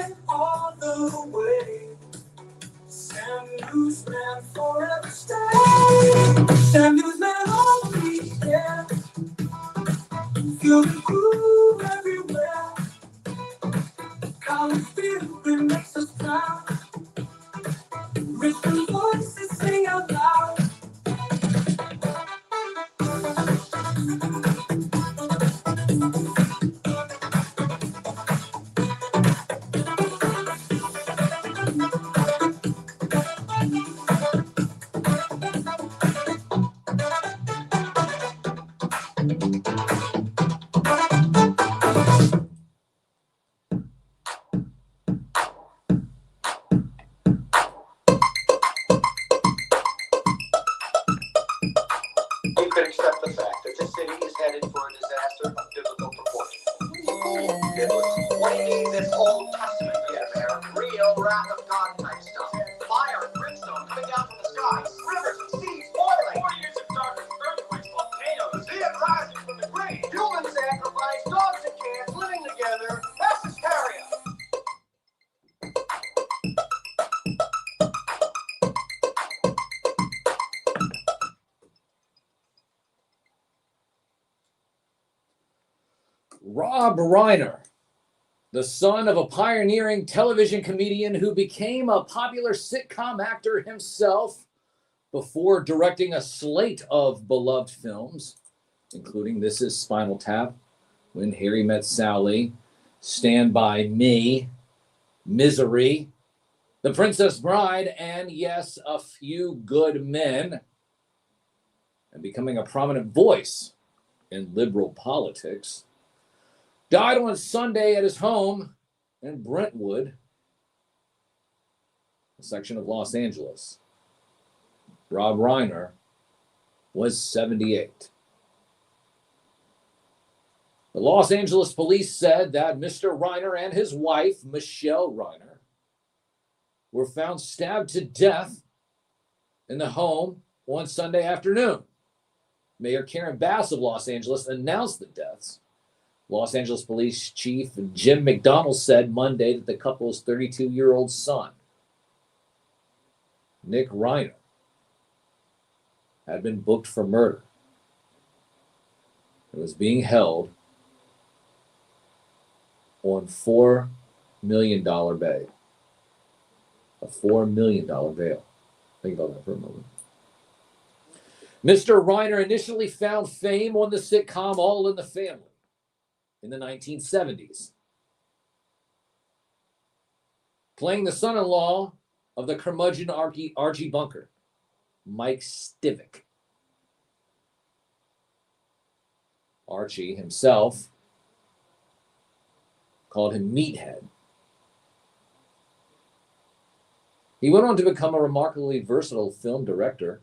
went all the way. Sam NewsMan forever stay. Sam NewsMan always there. Feel the groove everywhere. College feeling makes us proud. Rhythm voices sing out loud. You could accept the fact that this city is headed for a disaster of biblical proportions. It was waiting this Old Testament there, real wrath of God type stuff. Fire and brimstone coming down from the sky, rivers and seas boiling. 4 years of darkness, earthquakes, volcanoes, the dead rising from the grave, human sacrifice, dogs and cats living together, mass hysteria. Rob Reiner, the son of a pioneering television comedian who became a popular sitcom actor himself before directing a slate of beloved films, including This Is Spinal Tap, When Harry Met Sally, Stand By Me, Misery, The Princess Bride, and yes, A Few Good Men, and becoming a prominent voice in liberal politics, died on Sunday at his home in Brentwood, a section of Los Angeles. Rob Reiner was 78. The Los Angeles police said that Mr. Reiner and his wife, Michelle Reiner, were found stabbed to death in the home on Sunday afternoon. Mayor Karen Bass of Los Angeles announced the deaths. Los Angeles Police Chief Jim McDonald said Monday that the couple's 32-year-old son, Nick Reiner, had been booked for murder and was being held on $4 million bail. A $4 million bail. Think about that for a moment. Mr. Reiner initially found fame on the sitcom All in the Family in the 1970s, playing the son-in-law of the curmudgeon Archie Bunker, Mike Stivic. Archie himself called him Meathead. He went on to become a remarkably versatile film director,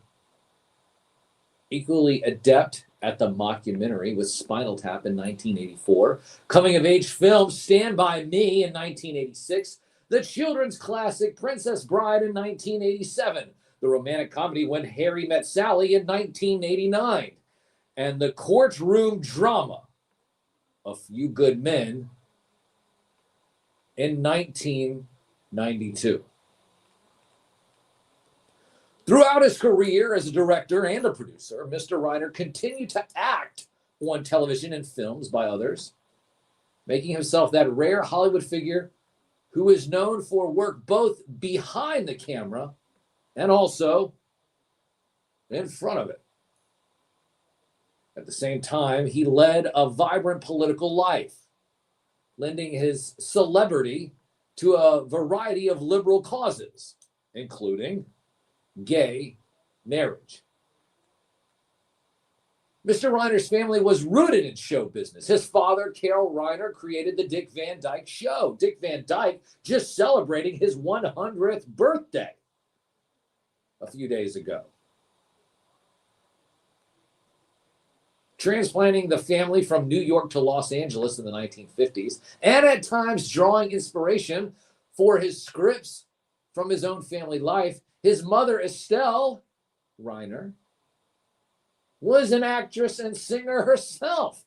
equally adept at the mockumentary with Spinal Tap in 1984, coming-of-age film Stand By Me in 1986, the children's classic Princess Bride in 1987, the romantic comedy When Harry Met Sally in 1989, and the courtroom drama A Few Good Men in 1992. Throughout his career as a director and a producer, Mr. Reiner continued to act on television and films by others, making himself that rare Hollywood figure who is known for work both behind the camera and also in front of it. At the same time, he led a vibrant political life, lending his celebrity to a variety of liberal causes, including gay marriage. Mr. Reiner's family was rooted in show business. His father, Carol Reiner, created the Dick Van Dyke Show. Dick Van Dyke just celebrating his 100th birthday a few days ago. Transplanting the family from New York to Los Angeles in the 1950s, and at times drawing inspiration for his scripts from his own family life, his mother, Estelle Reiner, was an actress and singer herself.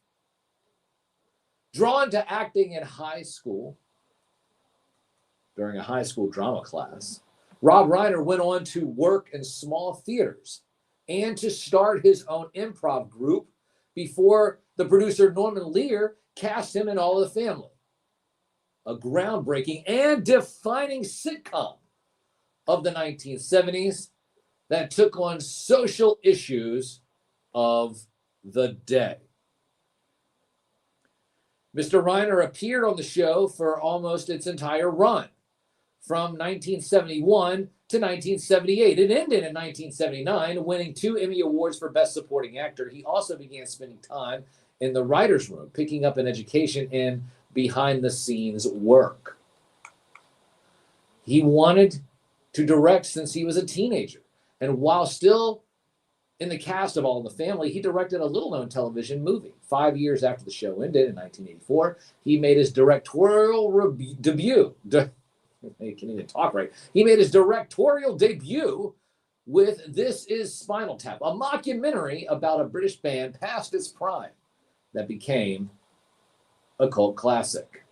Drawn to acting in high school, during a high school drama class. Rob Reiner went on to work in small theaters and to start his own improv group before the producer Norman Lear cast him in All of the Family, a groundbreaking and defining sitcom of the 1970s that took on social issues of the day. Mr. Reiner appeared on the show for almost its entire run, from 1971 to 1978. It ended in 1979, winning 2 Emmy Awards for Best Supporting Actor. He also began spending time in the writer's room, picking up an education in behind-the-scenes work. He wanted to direct since he was a teenager. And while still in the cast of All in the Family, he directed a little-known television movie. 5 years after the show ended in 1984, he made his directorial debut. He can't even talk right. He made his directorial debut with This Is Spinal Tap, a mockumentary about a British band past its prime that became a cult classic.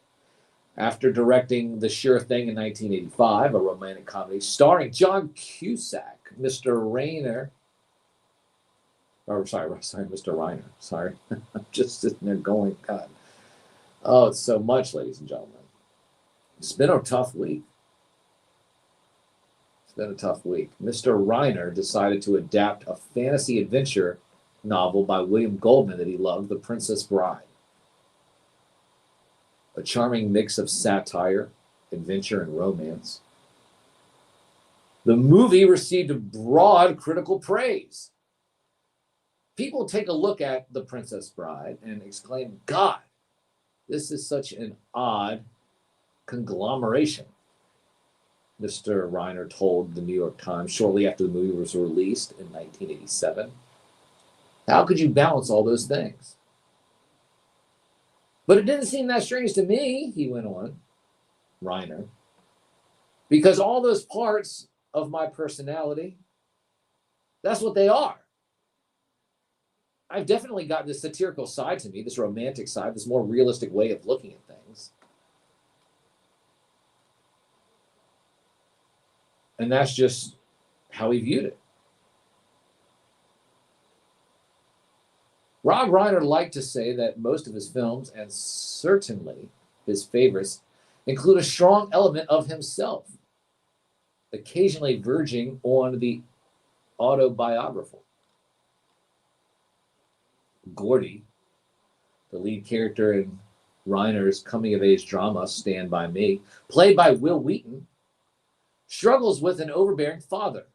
After directing The Sure Thing in 1985, a romantic comedy starring John Cusack, Mr. Reiner, Mr. Reiner, sorry. I'm just sitting there going, God. Oh, it's so much, ladies and gentlemen. It's been a tough week. Mr. Reiner decided to adapt a fantasy adventure novel by William Goldman that he loved, The Princess Bride. A charming mix of satire, adventure, and romance. The movie received broad critical praise. People take a look at The Princess Bride and exclaim, God, this is such an odd conglomeration, Mr. Reiner told the New York Times shortly after the movie was released in 1987. How could you balance all those things? But it didn't seem that strange to me, he went on, Reiner, because all those parts of my personality, that's what they are. I've definitely got this satirical side to me, this romantic side, this more realistic way of looking at things. And that's just how he viewed it. Rob Reiner liked to say that most of his films, and certainly his favorites, include a strong element of himself, occasionally verging on the autobiographical. Gordy, the lead character in Reiner's coming-of-age drama, Stand By Me, played by Will Wheaton, struggles with an overbearing father,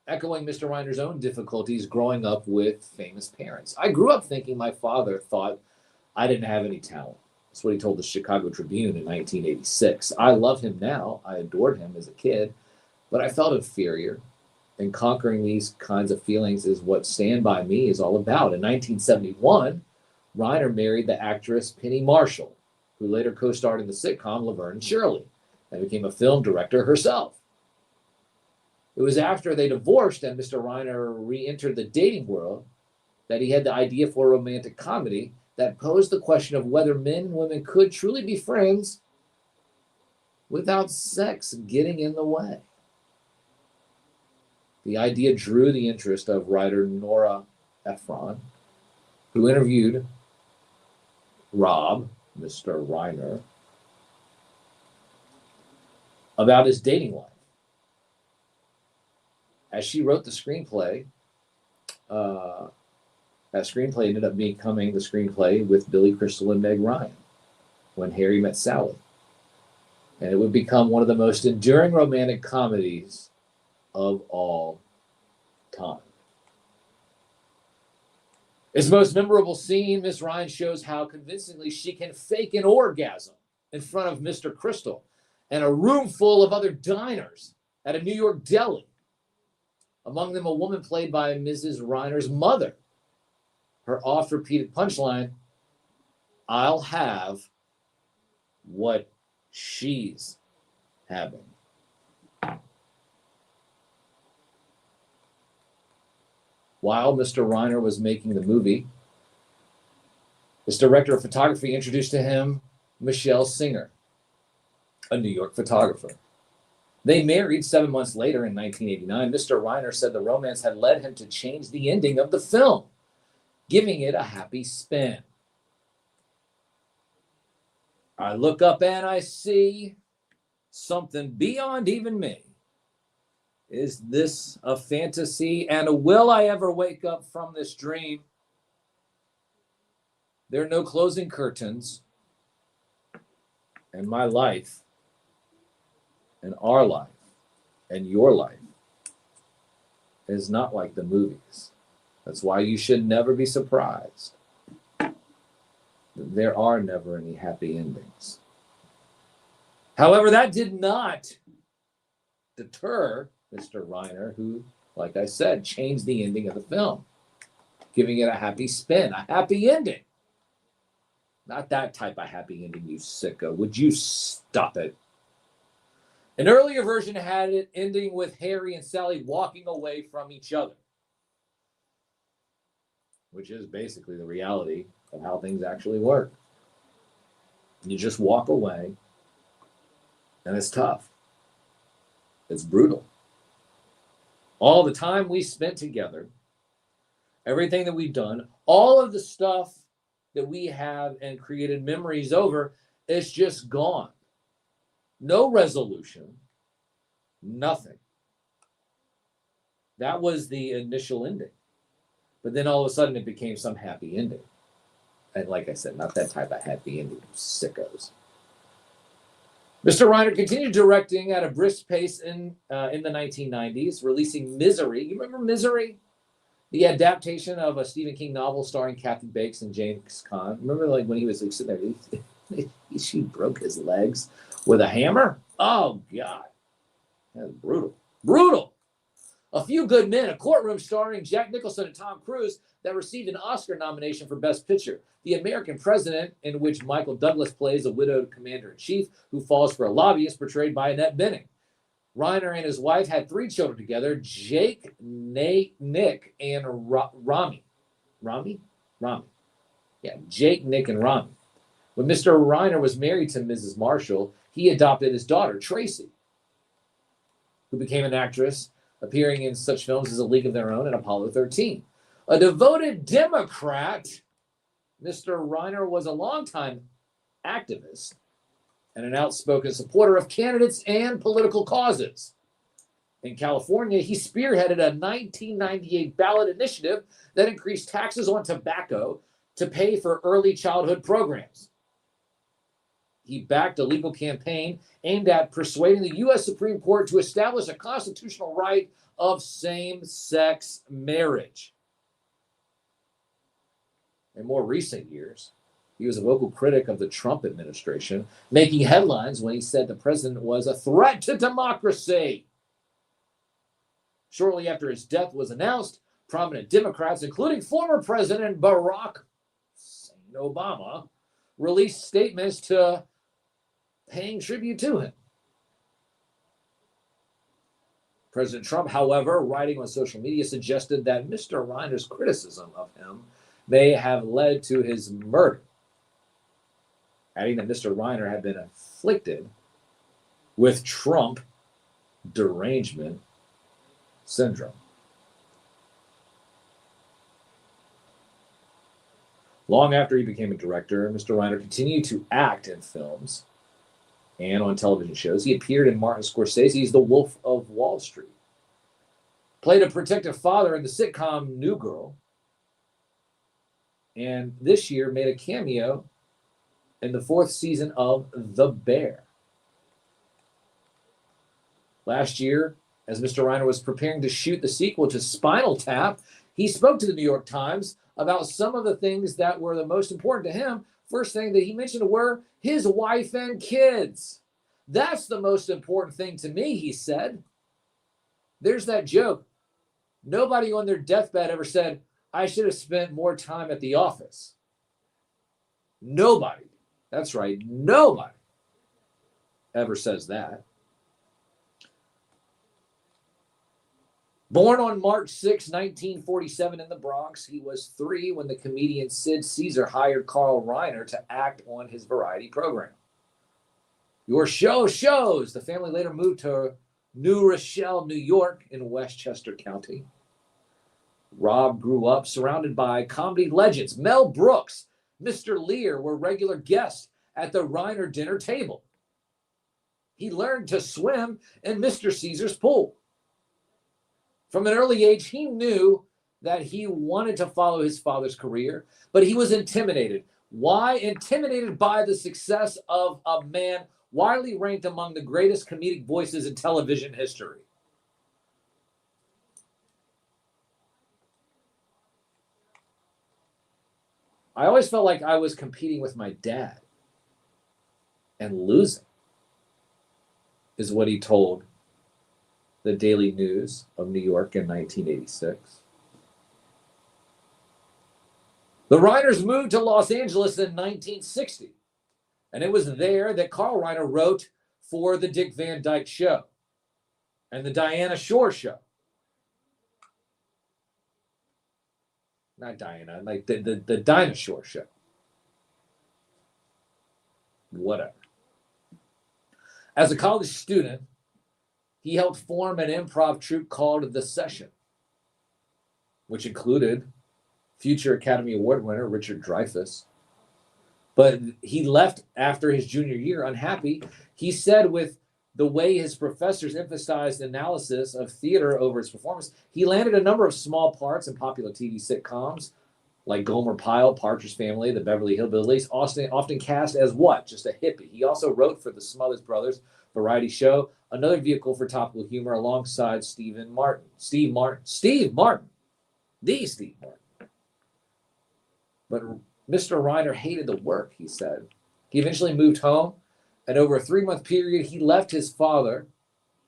echoing Mr. Reiner's own difficulties growing up with famous parents. I grew up thinking my father thought I didn't have any talent. That's what he told the Chicago Tribune in 1986. I love him now. I adored him as a kid, but I felt inferior. And conquering these kinds of feelings is what Stand By Me is all about. In 1971, Reiner married the actress Penny Marshall, who later co-starred in the sitcom Laverne and Shirley, and became a film director herself. It was after they divorced and Mr. Reiner re-entered the dating world that he had the idea for a romantic comedy that posed the question of whether men and women could truly be friends without sex getting in the way. The idea drew the interest of writer Nora Ephron, who interviewed Rob, Mr. Reiner, about his dating life. As she wrote the screenplay, that screenplay ended up becoming the screenplay with Billy Crystal and Meg Ryan, When Harry Met Sally. And it would become one of the most enduring romantic comedies of all time. Its most memorable scene, Miss Ryan shows how convincingly she can fake an orgasm in front of Mr. Crystal and a room full of other diners at a New York deli. Among them, a woman played by Mrs. Reiner's mother. Her oft-repeated punchline, I'll have what she's having. While Mr. Reiner was making the movie, his director of photography introduced to him Michelle Singer, a New York photographer. They married 7 months later in 1989. Mr. Reiner said the romance had led him to change the ending of the film, giving it a happy spin. I look up and I see something beyond even me. Is this a fantasy? And will I ever wake up from this dream? There are no closing curtains. And my life, and our life, and your life is not like the movies. That's why you should never be surprised. There are never any happy endings. However, that did not deter Mr. Reiner, who, like I said, changed the ending of the film, giving it a happy spin, a happy ending. Not that type of happy ending, you sicko. Would you stop it? An earlier version had it ending with Harry and Sally walking away from each other, which is basically the reality of how things actually work. You just walk away, and it's tough. It's brutal. All the time we spent together, everything that we've done, all of the stuff that we have and created memories over, is just gone. No resolution, nothing. That was the initial ending. But then all of a sudden it became some happy ending. And like I said, not that type of happy ending, sickos. Mr. Reiner continued directing at a brisk pace in the 1990s, releasing Misery. You remember Misery? The adaptation of a Stephen King novel starring Kathy Bates and James Caan. Remember, like when he was like, sitting there, she broke his legs with a hammer? Oh, God. That was brutal. Brutal. A Few Good Men, a courtroom starring Jack Nicholson and Tom Cruise that received an Oscar nomination for Best Picture. The American President, in which Michael Douglas plays a widowed commander-in-chief who falls for a lobbyist, portrayed by Annette Bening. Reiner and his wife had 3 children together, Jake, Nick, and Rami. Rami? Yeah, Jake, Nick, and Rami. When Mr. Reiner was married to Mrs. Marshall, he adopted his daughter, Tracy, who became an actress, appearing in such films as A League of Their Own and Apollo 13. A devoted Democrat, Mr. Reiner was a longtime activist and an outspoken supporter of candidates and political causes. In California, he spearheaded a 1998 ballot initiative that increased taxes on tobacco to pay for early childhood programs. He backed a legal campaign aimed at persuading the U.S. Supreme Court to establish a constitutional right of same-sex marriage. In more recent years, he was a vocal critic of the Trump administration, making headlines when he said the president was a threat to democracy. Shortly after his death was announced, prominent Democrats, including former President Barack Hussein Obama, released statements to paying tribute to him. President Trump, however, writing on social media, suggested that Mr. Reiner's criticism of him may have led to his murder, adding that Mr. Reiner had been afflicted with Trump derangement syndrome. Long after he became a director, Mr. Reiner continued to act in films and on television shows. He appeared in Martin Scorsese's The Wolf of Wall Street, played a protective father in the sitcom New Girl, and this year made a cameo in the 4th season of The Bear. Last year, as Mr. Reiner was preparing to shoot the sequel to Spinal Tap, he spoke to the New York Times about some of the things that were the most important to him. First thing that he mentioned were his wife and kids. That's the most important thing to me, he said. There's that joke. Nobody on their deathbed ever said, I should have spent more time at the office. Nobody. That's right. Nobody ever says that. Born on March 6, 1947 in the Bronx, he was 3 when the comedian Sid Caesar hired Carl Reiner to act on his variety program. Your show shows. The family later moved to New Rochelle, New York, in Westchester County. Rob grew up surrounded by comedy legends. Mel Brooks, Mr. Lear were regular guests at the Reiner dinner table. He learned to swim in Mr. Caesar's pool. From an early age, he knew that he wanted to follow his father's career, but he was intimidated. Why? Intimidated by the success of a man widely ranked among the greatest comedic voices in television history. I always felt like I was competing with my dad and losing, is what he told the Daily News of New York in 1986. The Reiners moved to Los Angeles in 1960, and it was there that Carl Reiner wrote for the Dick Van Dyke Show and the Diana Shore Show. Not Diana, like the Dinah Shore Show. Whatever. As a college student, he helped form an improv troupe called The Session, which included future Academy Award winner Richard Dreyfuss. But he left after his junior year unhappy. He said with the way his professors emphasized analysis of theater over his performance, he landed a number of small parts in popular TV sitcoms like Gomer Pyle, Partridge Family, The Beverly Hillbillies, often cast as what? Just a hippie. He also wrote for the Smothers Brothers variety show, another vehicle for topical humor alongside Steve Martin. But Mr. Reiner hated the work, he said. He eventually moved home, and over a 3-month period, he left his father.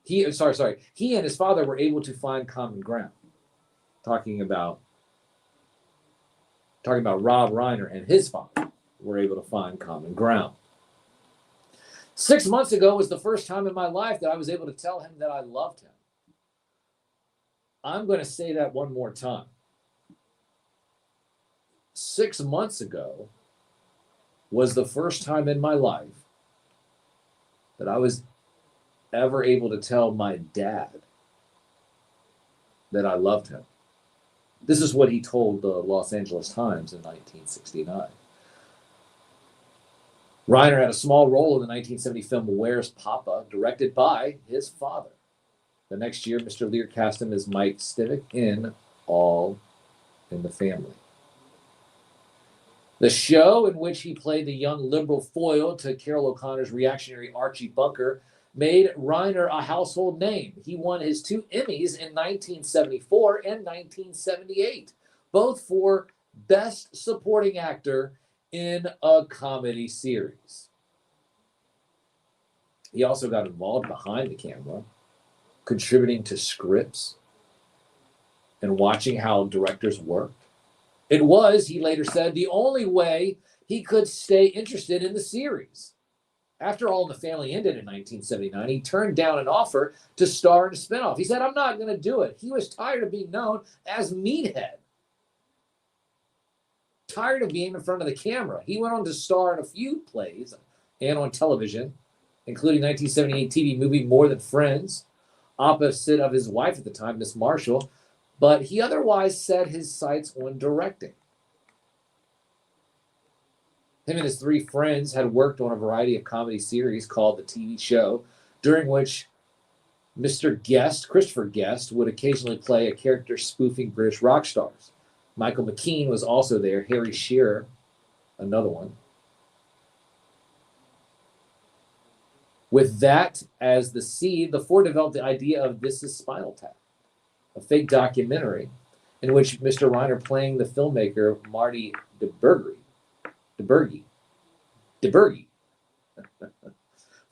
He and his father were able to find common ground. Talking about Rob Reiner and his father were able to find common ground. 6 months ago was the first time in my life that I was able to tell him that I loved him. I'm going to say that one more time. 6 months ago was the first time in my life that I was ever able to tell my dad that I loved him. This is what he told the Los Angeles Times in 1969. Reiner had a small role in the 1970 film Where's Papa, directed by his father. The next year, Mr. Lear cast him as Mike Stivic in All in the Family. The show, in which he played the young liberal foil to Carol O'Connor's reactionary Archie Bunker, made Reiner a household name. He won his 2 Emmys in 1974 and 1978, both for Best Supporting Actor in a Comedy Series. He also got involved behind the camera, contributing to scripts and watching how directors worked. It was, he later said, the only way he could stay interested in the series. After All in the Family ended in 1979, he turned down an offer to star in a spinoff. He said, I'm not going to do it. He was tired of being known as Meathead. Tired of being in front of the camera. He went on to star in a few plays and on television, including 1978 TV movie More Than Friends, opposite of his wife at the time, Miss Marshall, but he otherwise set his sights on directing. Him and his 3 friends had worked on a variety of comedy series called The TV Show, during which Mr. Guest, Christopher Guest, would occasionally play a character spoofing British rock stars. Michael McKean was also there, Harry Shearer, another one. With that as the seed, the 4 developed the idea of This Is Spinal Tap, a fake documentary in which Mr. Reiner, playing the filmmaker Marty DeBurgy,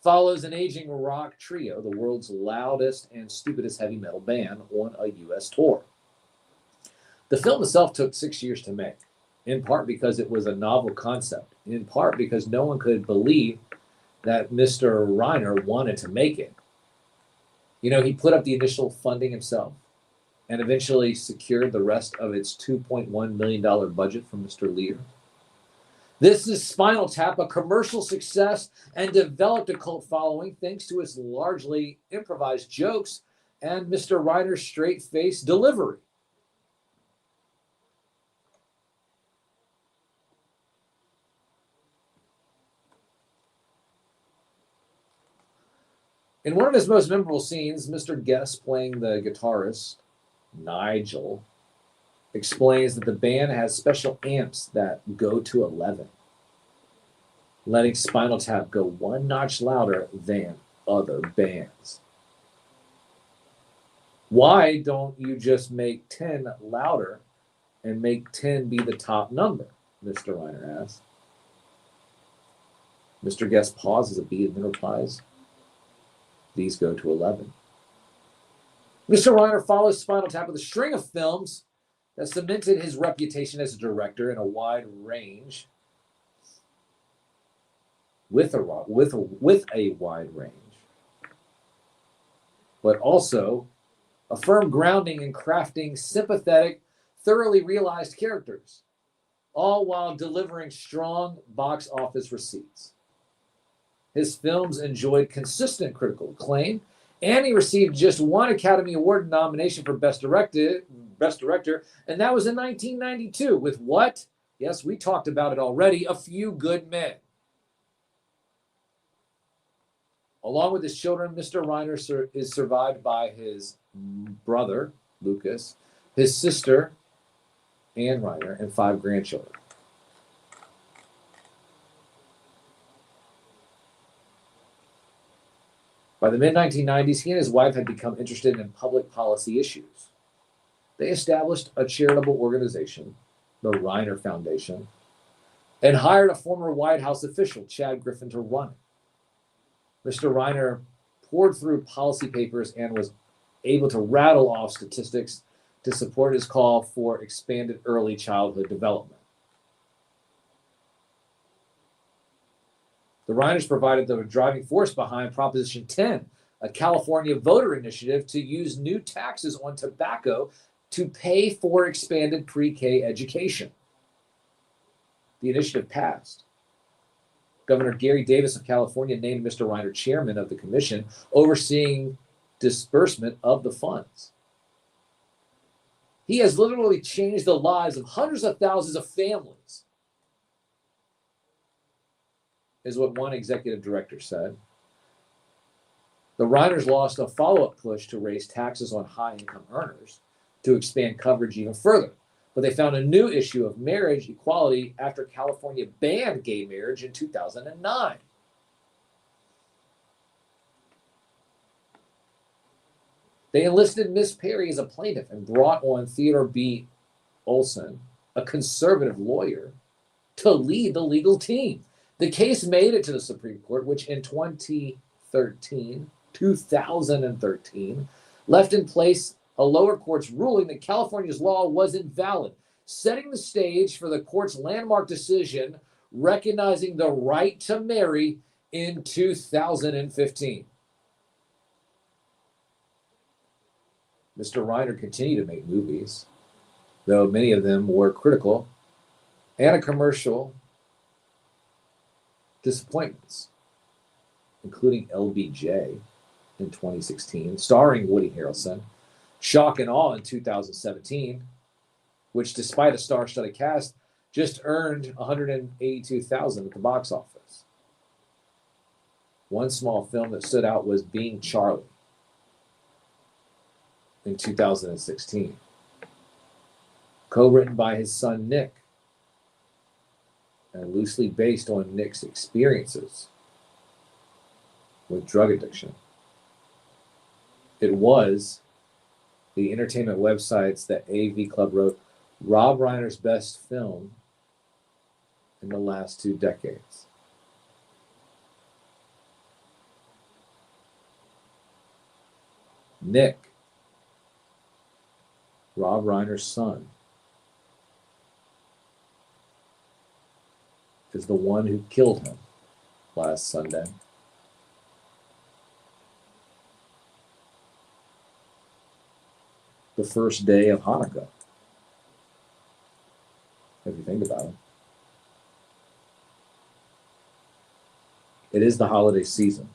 follows an aging rock trio, the world's loudest and stupidest heavy metal band, on a U.S. tour. The film itself took 6 years to make, in part because it was a novel concept, in part because no one could believe that Mr. Reiner wanted to make it. You know, he put up the initial funding himself and eventually secured the rest of its $2.1 million budget from Mr. Lear. This is Spinal Tap, a commercial success and developed a cult following thanks to its largely improvised jokes and Mr. Reiner's straight-faced delivery. In one of his most memorable scenes, Mr. Guest, playing the guitarist, Nigel, explains that the band has special amps that go to 11, letting Spinal Tap go one notch louder than other bands. Why don't you just make 10 louder and make 10 be the top number? Mr. Reiner asks. Mr. Guest pauses a beat and then replies, these go to 11. Mr. Reiner follows Spinal Tap with a string of films that cemented his reputation as a director in a wide range, with a wide range, but also a firm grounding in crafting sympathetic, thoroughly realized characters, all while delivering strong box office receipts. His films enjoyed consistent critical acclaim, and he received just one Academy Award nomination for Best Director, and that was in 1992 with what? Yes, we talked about it already, A Few Good Men. Along with his children, Mr. Reiner is survived by his brother, Lucas, his sister, Anne Reiner, and 5 grandchildren. By the mid-1990s, he and his wife had become interested in public policy issues. They established a charitable organization, the Reiner Foundation, and hired a former White House official, Chad Griffin, to run it. Mr. Reiner poured through policy papers and was able to rattle off statistics to support his call for expanded early childhood development. The Reiners provided the driving force behind Proposition 10, a California voter initiative to use new taxes on tobacco to pay for expanded pre-K education. The initiative passed. Governor Gary Davis of California named Mr. Reiner chairman of the commission overseeing disbursement of the funds. He has literally changed the lives of hundreds of thousands of families, is what one executive director said. The Reiners lost a follow-up push to raise taxes on high-income earners to expand coverage even further, but they found a new issue of marriage equality after California banned gay marriage in 2009. They enlisted Miss Perry as a plaintiff and brought on Theodore B. Olson, a conservative lawyer, to lead the legal team. The case made it to the Supreme Court, which in 2013, left in place a lower court's ruling that California's law was invalid, setting the stage for the court's landmark decision recognizing the right to marry in 2015. Mr. Reiner continued to make movies, though many of them were critical and commercial disappointments, including LBJ in 2016, starring Woody Harrelson, Shock and Awe in 2017, which, despite a star-studded cast, just earned $182,000 at the box office. One small film that stood out was Being Charlie in 2016, co-written by his son Nick, and loosely based on Nick's experiences with drug addiction. It was, the entertainment websites that AV Club wrote, Rob Reiner's best film in the last 2 decades. Nick, Rob Reiner's son, is the one who killed him last Sunday. The first day of Hanukkah, if you think about it. It is the holiday season.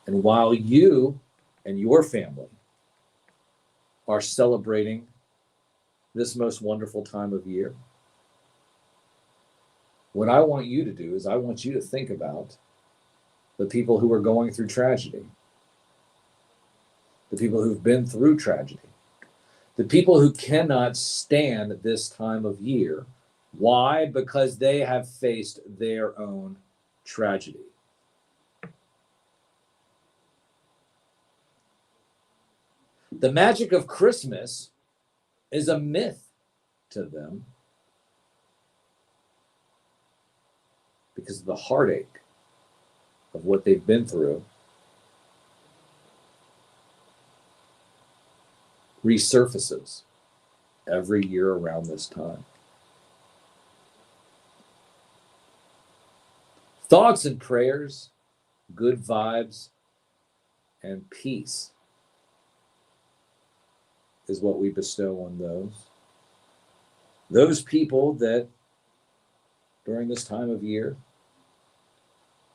And while you and your family are celebrating this most wonderful time of year, what I want you to do is I want you to think about the people who are going through tragedy, the people who've been through tragedy, the people who cannot stand this time of year. Why? Because they have faced their own tragedy. The magic of Christmas is a myth to them because of the heartache of what they've been through resurfaces every year around this time. Thoughts and prayers, good vibes, and peace is what we bestow on those people that during this time of year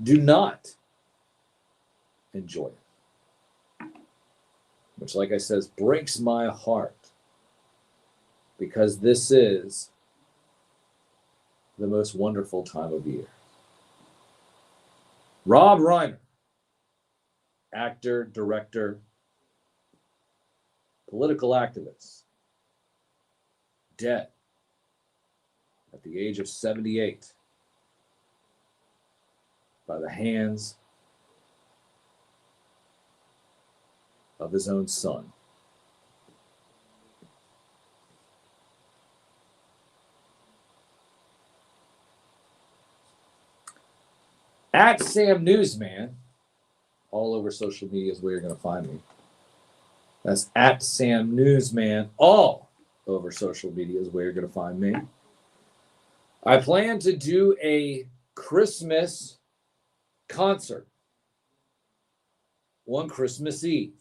do not enjoy it. Which, like I says, breaks my heart because this is the most wonderful time of year. Rob Reiner, actor, director, political activist, dead at the age of 78 by the hands of his own son. At Sam Newsman, all over social media is where you're going to find me. That's at Sam Newsman, all over social media is where you're going to find me. I plan to do a Christmas concert on Christmas Eve.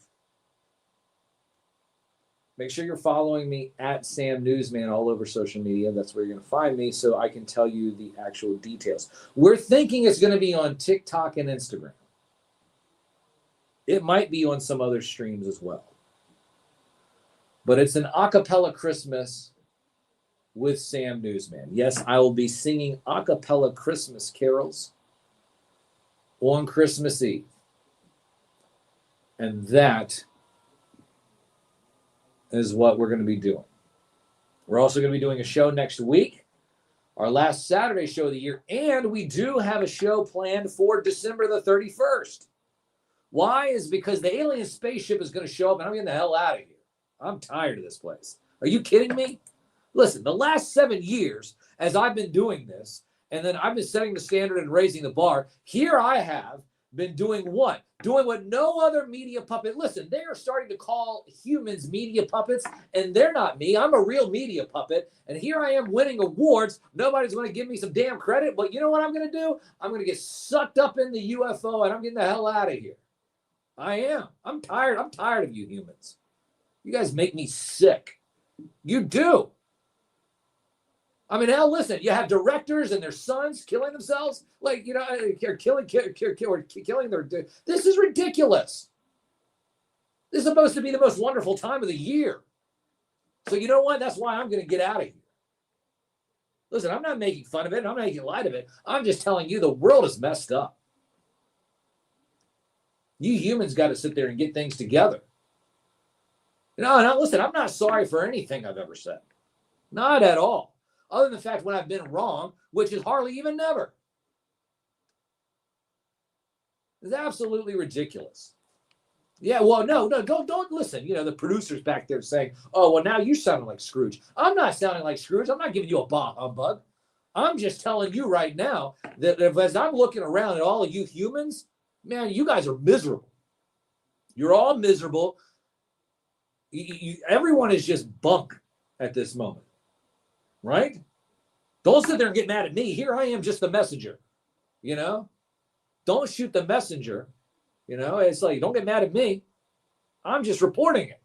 Make sure you're following me at Sam Newsman all over social media. That's where you're going to find me so I can tell you the actual details. We're thinking it's going to be on TikTok and Instagram. It might be on some other streams as well. But it's an a cappella Christmas with Sam Newsman. Yes, I will be singing a cappella Christmas carols on Christmas Eve. And that is what we're going to be doing. We're also going to be doing a show next week, our last Saturday show of the year, and we do have a show planned for December the 31st. Why? Is because the alien spaceship is going to show up and I'm getting the hell out of here. I'm tired of this place. Are you kidding me? Listen, the last 7 years, as I've been doing this, and then I've been setting the standard and raising the bar, here I have been doing what? Doing what no other media puppet. Listen, they are starting to call humans media puppets, and they're not me. I'm a real media puppet, and here I am winning awards. Nobody's going to give me some damn credit, but you know what I'm going to do? I'm going to get sucked up in the UFO, and I'm getting the hell out of here. I am. I'm tired. I'm tired of you humans. You guys make me sick. You do. I mean, hell, listen, you have directors and their sons killing themselves. Like, you know, killing their... This is ridiculous. This is supposed to be the most wonderful time of the year. So you know what? That's why I'm going to get out of here. Listen, I'm not making fun of it. I'm not making light of it. I'm just telling you the world is messed up. You humans got to sit there and get things together. No, listen, I'm not sorry for anything I've ever said. Not at all. Other than the fact when I've been wrong, which is hardly even never. It's absolutely ridiculous. Yeah, well, no, don't listen. You know, the producer's back there saying, oh, well, now you're sounding like Scrooge. I'm not sounding like Scrooge. I'm not giving you a bah humbug. I'm just telling you right now that as I'm looking around at all of you humans, man, you guys are miserable. You're all miserable. Everyone is just bunk at this moment. Right? Don't sit there and get mad at me. Here I am, just the messenger. You know? Don't shoot the messenger. You know? It's like, don't get mad at me. I'm just reporting it.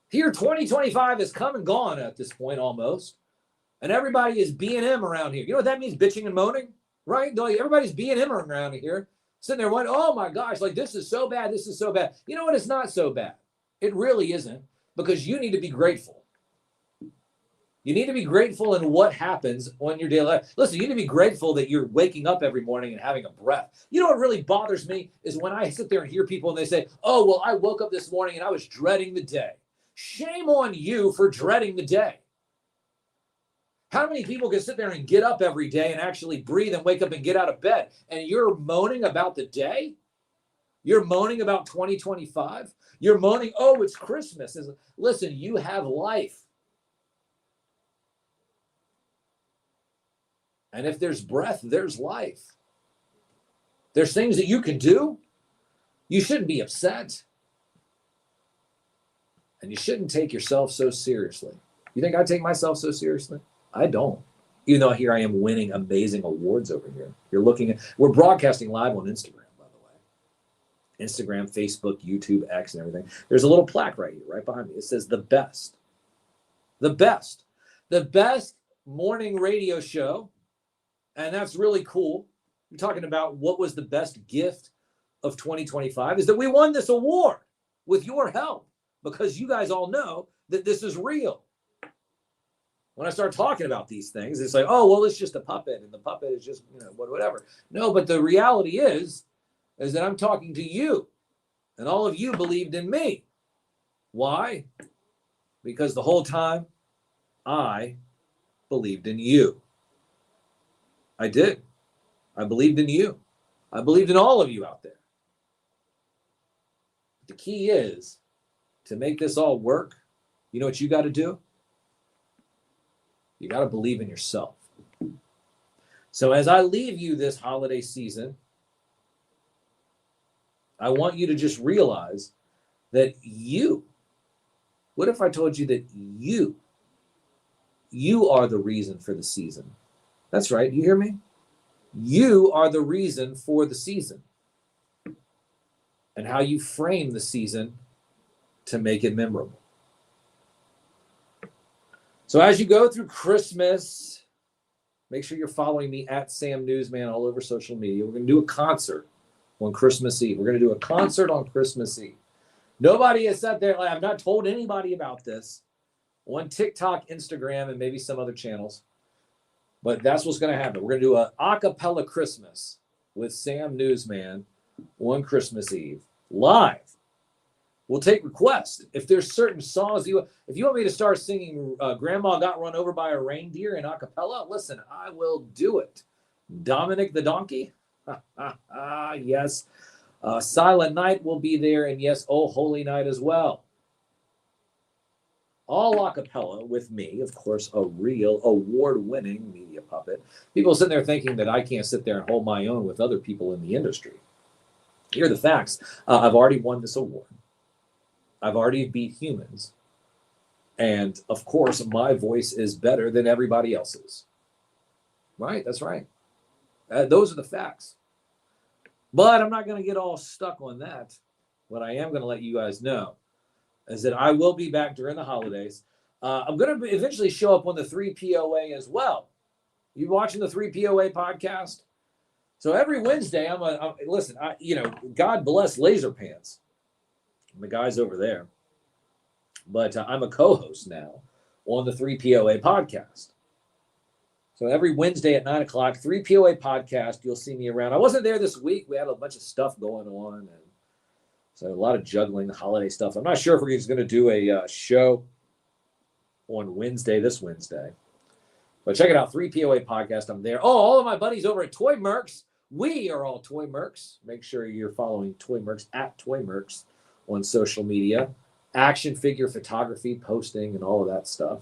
Here, 2025 has come and gone at this point almost. And everybody is B&M around here. You know what that means? Bitching and moaning, right? Like everybody's B&M around here, sitting there wondering, oh my gosh, like this is so bad. This is so bad. You know what? It's not so bad. It really isn't, because you need to be grateful. You need to be grateful in what happens on your daily life. Listen, you need to be grateful that you're waking up every morning and having a breath. You know what really bothers me is when I sit there and hear people and they say, oh, well, I woke up this morning and I was dreading the day. Shame on you for dreading the day. How many people can sit there and get up every day and actually breathe and wake up and get out of bed? And you're moaning about the day? You're moaning about 2025? You're moaning, oh, it's Christmas. Listen, you have life. And if there's breath, there's life. There's things that you can do. You shouldn't be upset. And you shouldn't take yourself so seriously. You think I take myself so seriously? I don't. Even though here I am winning amazing awards over here. We're broadcasting live on Instagram, by the way. Instagram, Facebook, YouTube, X, and everything. There's a little plaque right here, right behind me. It says the best. The best. The best morning radio show. And that's really cool. You're talking about what was the best gift of 2025 is that we won this award with your help, because you guys all know that this is real. When I start talking about these things, it's like, oh, well, it's just a puppet, and the puppet is just, whatever. No, but the reality is that I'm talking to you, and all of you believed in me. Why? Because the whole time I believed in you. I did. I believed in you. I believed in all of you out there. The key is to make this all work. You know what you got to do? You got to believe in yourself. So as I leave you this holiday season, I want you to just realize that what if I told you that you are the reason for the season? That's right. You hear me? You are the reason for the season, and how you frame the season to make it memorable. So as you go through Christmas, make sure you're following me at Sam Newsman all over social media. We're going to do a concert on Christmas Eve. We're going to do a concert on Christmas Eve. Nobody has sat there. I've not told anybody about this on TikTok, Instagram, and maybe some other channels. But that's what's going to happen. We're going to do an a cappella Christmas with Sam Newsman on Christmas Eve, live. We'll take requests. If there's certain songs, if you want me to start singing Grandma Got Run Over by a Reindeer in a cappella, listen, I will do it. Dominic the Donkey? Yes. Silent Night will be there, and yes, Oh Holy Night as well. All a cappella with me, of course, a real award-winning media puppet. People sitting there thinking that I can't sit there and hold my own with other people in the industry. Here are the facts. I've already won this award. I've already beat humans. And, of course, my voice is better than everybody else's. Right? That's right. Those are the facts. But I'm not going to get all stuck on that. What I am going to let you guys know is that I will be back during the holidays. I'm going to eventually show up on the 3POA as well. You watching the 3POA podcast? So every Wednesday, God bless Laser Pants. The guys over there. But I'm a co-host now on the 3POA podcast. So every Wednesday at 9 o'clock, 3POA podcast, you'll see me around. I wasn't there this week. We had a bunch of stuff going on. And so a lot of juggling, holiday stuff. I'm not sure if we're just going to do a show on this Wednesday. But check it out, 3POA podcast. I'm there. Oh, all of my buddies over at Toy Mercs. We are all Toy Mercs. Make sure you're following Toy Mercs at Toy Mercs on social media. Action figure photography, posting, and all of that stuff.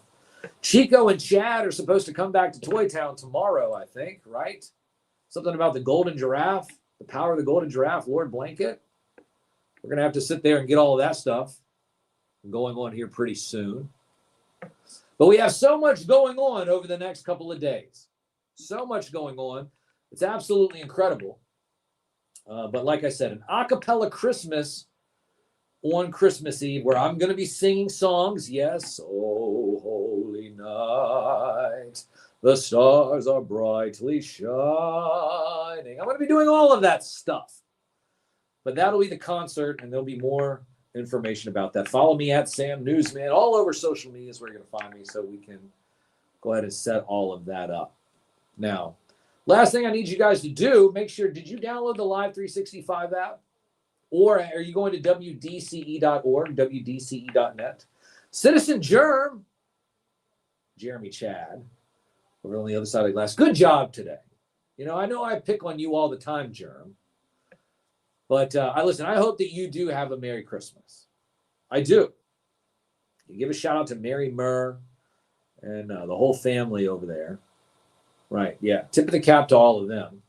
Chico and Chad are supposed to come back to Toy Town tomorrow, I think, right? Something about the golden giraffe, the power of the golden giraffe, Lord Blanket. We're going to have to sit there and get all of that stuff going on here pretty soon. But we have so much going on over the next couple of days. So much going on. It's absolutely incredible. But like I said, an a cappella Christmas on Christmas Eve where I'm going to be singing songs. Yes, oh, holy night. The stars are brightly shining. I'm going to be doing all of that stuff. But that'll be the concert, and there'll be more information about that. Follow me at Sam Newsman. All over social media is where you're going to find me, so we can go ahead and set all of that up. Now, last thing I need you guys to do, make sure, did you download the Live 365 app? Or are you going to WDCE.org, WDCE.net? Citizen Germ, Jeremy Chad, over on the other side of the glass. Good job today. You know I pick on you all the time, Germ. But I hope that you do have a Merry Christmas. I do. You give a shout out to Mary Murr and the whole family over there. Right, yeah. Tip of the cap to all of them.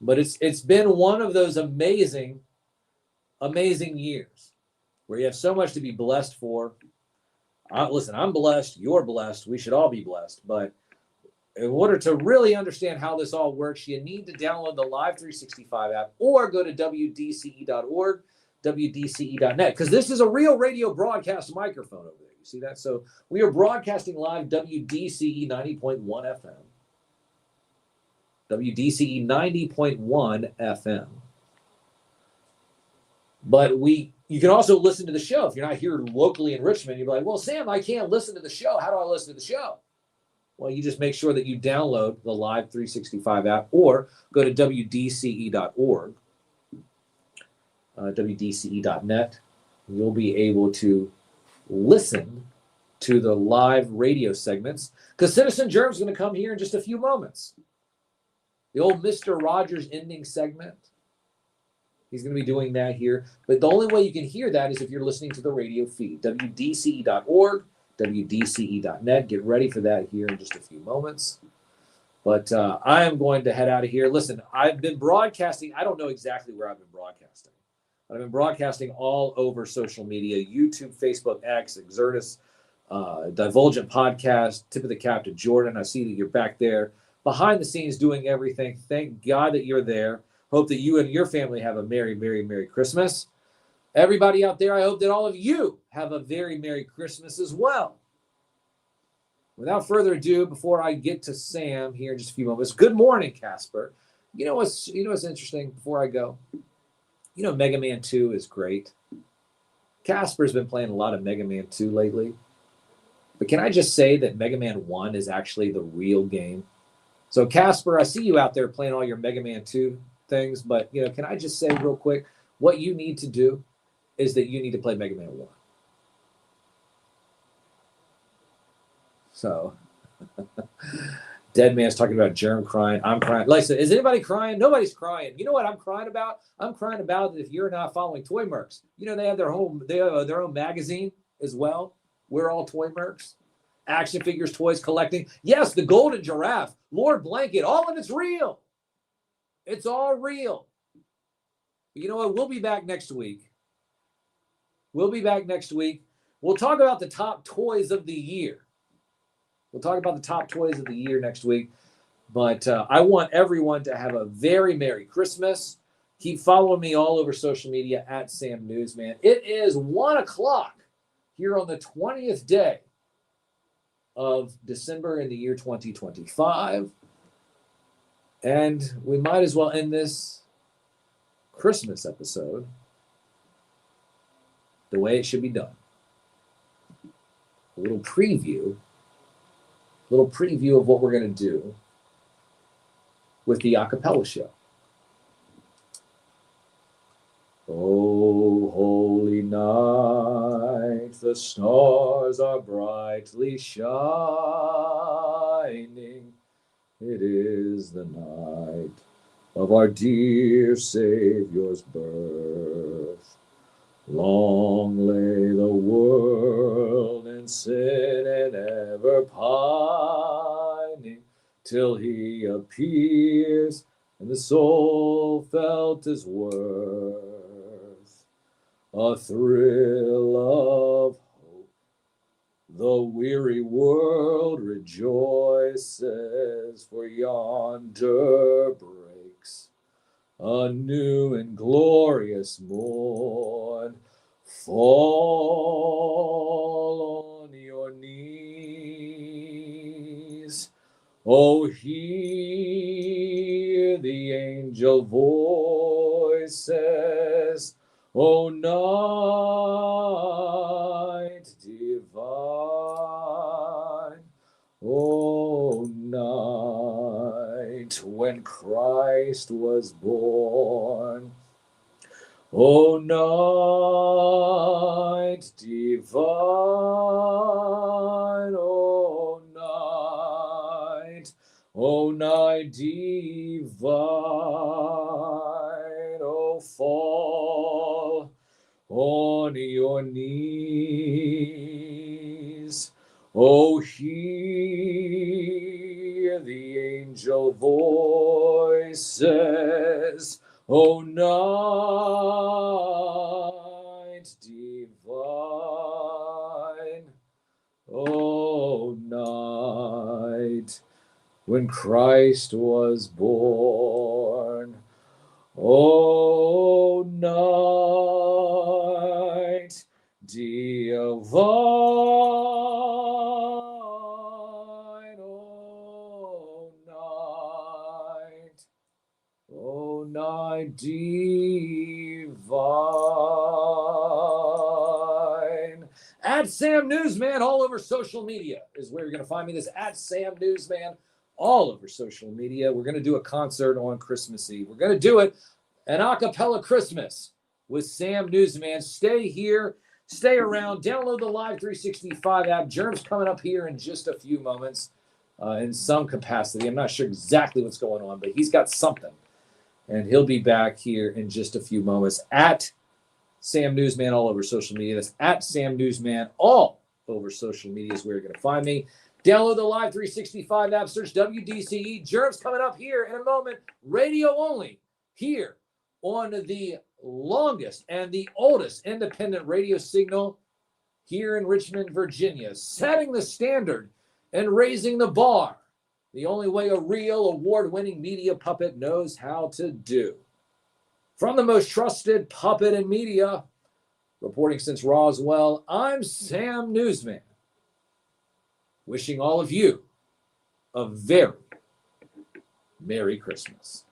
But it's been one of those amazing years where you have so much to be blessed for. Listen, I'm blessed. You're blessed. We should all be blessed. But in order to really understand how this all works, you need to download the Live 365 app or go to WDCE.org, WDCE.net, because this is a real radio broadcast microphone over there. You see that? So we are broadcasting live WDCE 90.1 FM. WDCE 90.1 FM. But you can also listen to the show. If you're not here locally in Richmond, you'll be like, well, Sam, I can't listen to the show. How do I listen to the show? Well, you just make sure that you download the Live 365 app or go to WDCE.org, WDCE.net. You'll be able to listen to the live radio segments because Citizen Germ's going to come here in just a few moments. The old Mr. Rogers ending segment. He's going to be doing that here. But the only way you can hear that is if you're listening to the radio feed. WDCE.org, WDCE.net. Get ready for that here in just a few moments. But I am going to head out of here. Listen, I've been broadcasting. I don't know exactly where I've been broadcasting. I've been broadcasting all over social media, YouTube, Facebook, X, Exertus, Divulgent Podcast, Tip of the Cap to Jordan. I see that you're back there behind the scenes doing everything. Thank God that you're there. Hope that you and your family have a Merry, Merry, Merry Christmas. Everybody out there, I hope that all of you have a very Merry Christmas as well. Without further ado, before I get to Sam here in just a few moments, good morning, Casper. You know what's interesting before I go? You know, Mega Man 2 is great. Casper's been playing a lot of Mega Man 2 lately. But can I just say that Mega Man 1 is actually the real game? So, Casper, I see you out there playing all your Mega Man 2 things, but, can I just say real quick, what you need to do is that you need to play Mega Man 1. So, Dead Man's talking about Germ crying. I'm crying. Like I said, is anybody crying? Nobody's crying. You know what I'm crying about? I'm crying about that if you're not following Toy Mercs. They have their own magazine as well. We're all Toy Mercs. Action figures, toys, collecting. Yes, the golden giraffe, Lord Blanket, all of it's real. It's all real. But you know what? We'll be back next week. We'll talk about the top toys of the year. Next week. But I want everyone to have a very Merry Christmas. Keep following me all over social media at Sam Newsman. It is 1 o'clock here on the 20th day of December in the year 2025. And we might as well end this Christmas episode the way it should be done. A little preview of what we're going to do with the acapella show. Oh, holy night, the stars are brightly shining. It is the night of our dear Savior's birth. Long lay the world in sin and ever pining, till he appears and the soul felt his worth. A thrill of hope, the weary world rejoices, for yonder breaks a new and glorious morn. Fall on your knees. Oh, hear the angel voices, O night divine, O night when Christ was born. O night divine, O night divine, O fall on your knees, O hear the angel voices, O night divine, O night when Christ was born, O night divine, O night divine. At Sam Newsman all over social media is where you're going to find me. This at Sam Newsman all over social media. We're going to do a concert on Christmas Eve. We're going to do it an a cappella Christmas with Sam Newsman. Stay here, stay around, download the Live 365 app. Germ's coming up here in just a few moments in some capacity. I'm not sure exactly what's going on, but he's got something. And he'll be back here in just a few moments. At Sam Newsman all over social media. That's at Sam Newsman all over social media is where you're going to find me. Download the Live 365 app. Search WDCE. Germ's coming up here in a moment. Radio only here on the longest and the oldest independent radio signal here in Richmond, Virginia. Setting the standard and raising the bar. The only way a real award-winning media puppet knows how to do. From the most trusted puppet in media, reporting since Roswell, I'm Sam Newsman. Wishing all of you a very Merry Christmas.